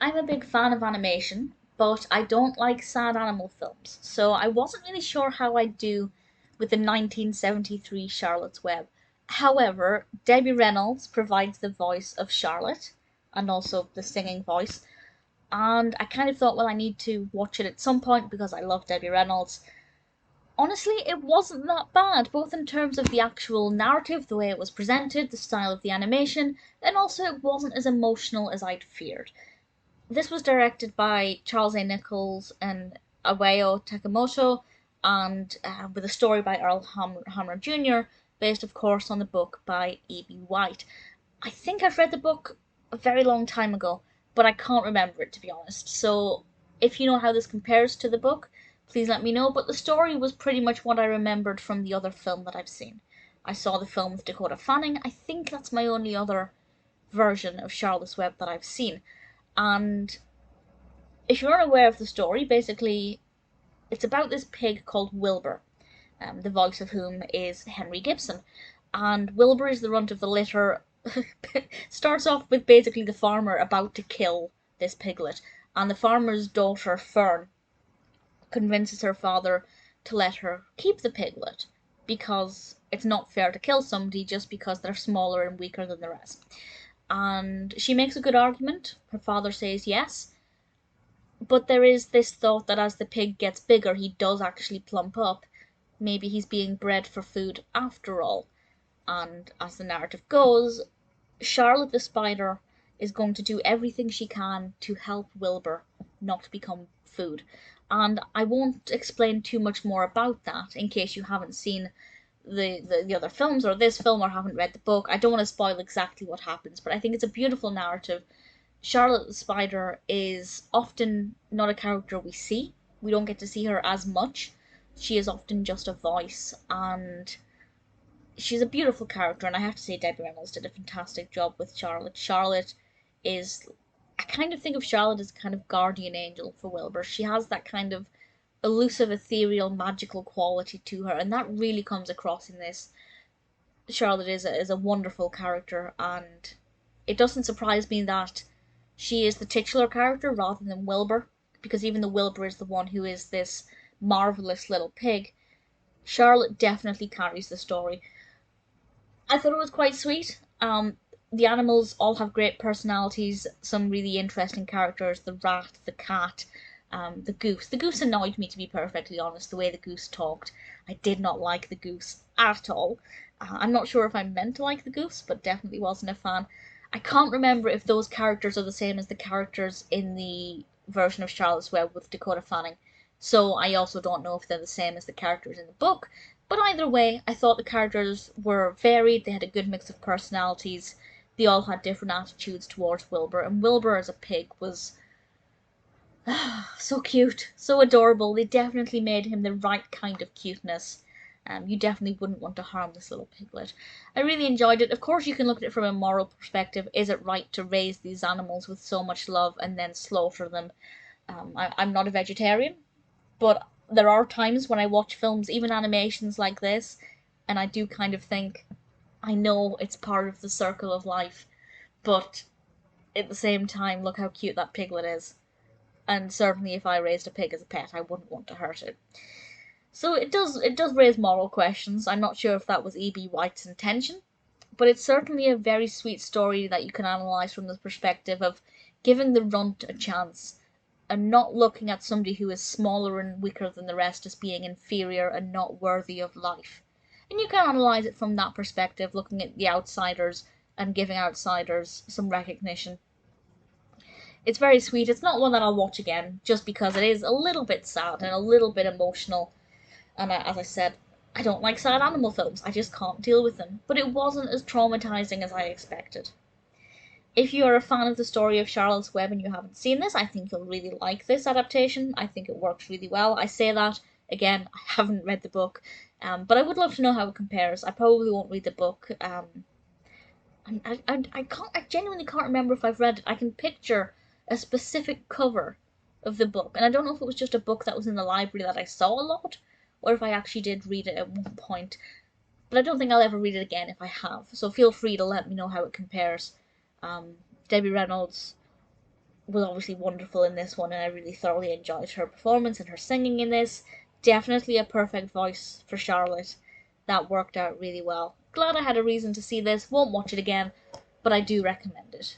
I'm a big fan of animation, but I don't like sad animal films, so I wasn't really sure how I'd do with the 1973 Charlotte's Web. However, Debbie Reynolds provides the voice of Charlotte, and also the singing voice, and I kind of thought, well, I need to watch it at some point because I love Debbie Reynolds. Honestly, it wasn't that bad, both in terms of the actual narrative, the way it was presented, the style of the animation, and also it wasn't as emotional as I'd feared. This was directed by Charles A. Nichols and Iwao Takamoto, and with a story by Earl Hamner Jr., based, of course, on the book by E.B. White. I think I've read the book a very long time ago, but I can't remember it, to be honest. So, if you know how this compares to the book, please let me know. But the story was pretty much what I remembered from the other film that I've seen. I saw the film with Dakota Fanning. I think that's my only other version of Charlotte's Web that I've seen. And if you're unaware of the story, basically it's about this pig called Wilbur, the voice of whom is Henry Gibson. And Wilbur is the runt of the litter. Starts off with basically the farmer about to kill this piglet, and the farmer's daughter, Fern, convinces her father to let her keep the piglet because it's not fair to kill somebody just because they're smaller and weaker than the rest. And she makes a good argument. Her father says yes, but there is this thought that as the pig gets bigger, he does actually plump up. Maybe he's being bred for food after all. And as the narrative goes, Charlotte the spider is going to do everything she can to help Wilbur not become food. And I won't explain too much more about that in case you haven't seen the other films or this film or haven't read the book. I don't want to spoil exactly what happens, but I think it's a beautiful narrative. Charlotte the Spider is often not a character we see. We don't get to see her as much. She is often just a voice, and she's a beautiful character, and I have to say Debbie Reynolds did a fantastic job with Charlotte. Charlotte is I kind of think of Charlotte as a kind of guardian angel for Wilbur. She has that kind of elusive, ethereal, magical quality to her, and that really comes across in this. Charlotte is a wonderful character, and it doesn't surprise me that she is the titular character rather than Wilbur, because even though Wilbur is the one who is this marvelous little pig, Charlotte definitely carries the story. I thought it was quite sweet. The animals all have great personalities, some really interesting characters. The rat, the cat, the goose. The goose annoyed me, to be perfectly honest, the way the goose talked. I did not like the goose at all. I'm not sure if I'm meant to like the goose, but definitely wasn't a fan. I can't remember if those characters are the same as the characters in the version of Charlotte's Web with Dakota Fanning, so I also don't know if they're the same as the characters in the book. But either way, I thought the characters were varied, they had a good mix of personalities, they all had different attitudes towards Wilbur, and Wilbur as a pig was so cute, so adorable. They definitely made him the right kind of cuteness. You definitely wouldn't want to harm this little piglet. I really enjoyed it. Of course, you can look at it from a moral perspective. Is it right to raise these animals with so much love and then slaughter them? I'm not a vegetarian, but there are times when I watch films, even animations like this, and I do kind of think, I know it's part of the circle of life, but at the same time, look how cute that piglet is. And certainly if I raised a pig as a pet, I wouldn't want to hurt it. So it does raise moral questions. I'm not sure if that was E.B. White's intention, but it's certainly a very sweet story that you can analyse from the perspective of giving the runt a chance and not looking at somebody who is smaller and weaker than the rest as being inferior and not worthy of life. And you can analyse it from that perspective, looking at the outsiders and giving outsiders some recognition. It's very sweet. It's not one that I'll watch again, just because it is a little bit sad and a little bit emotional. And as I said, I don't like sad animal films. I just can't deal with them. But it wasn't as traumatizing as I expected. If you are a fan of the story of Charlotte's Web and you haven't seen this, I think you'll really like this adaptation. I think it works really well. I say that, again, I haven't read the book, but I would love to know how it compares. I probably won't read the book. I genuinely can't remember if I've read it. I can picture a specific cover of the book, and I don't know if it was just a book that was in the library that I saw a lot, or if I actually did read it at one point. But I don't think I'll ever read it again if I have, so feel free to let me know how it compares. Debbie Reynolds was obviously wonderful in this one, and I really thoroughly enjoyed her performance and her singing in this. Definitely a perfect voice for Charlotte. That worked out really well. Glad I had a reason to see this. Won't watch it again, but I do recommend it.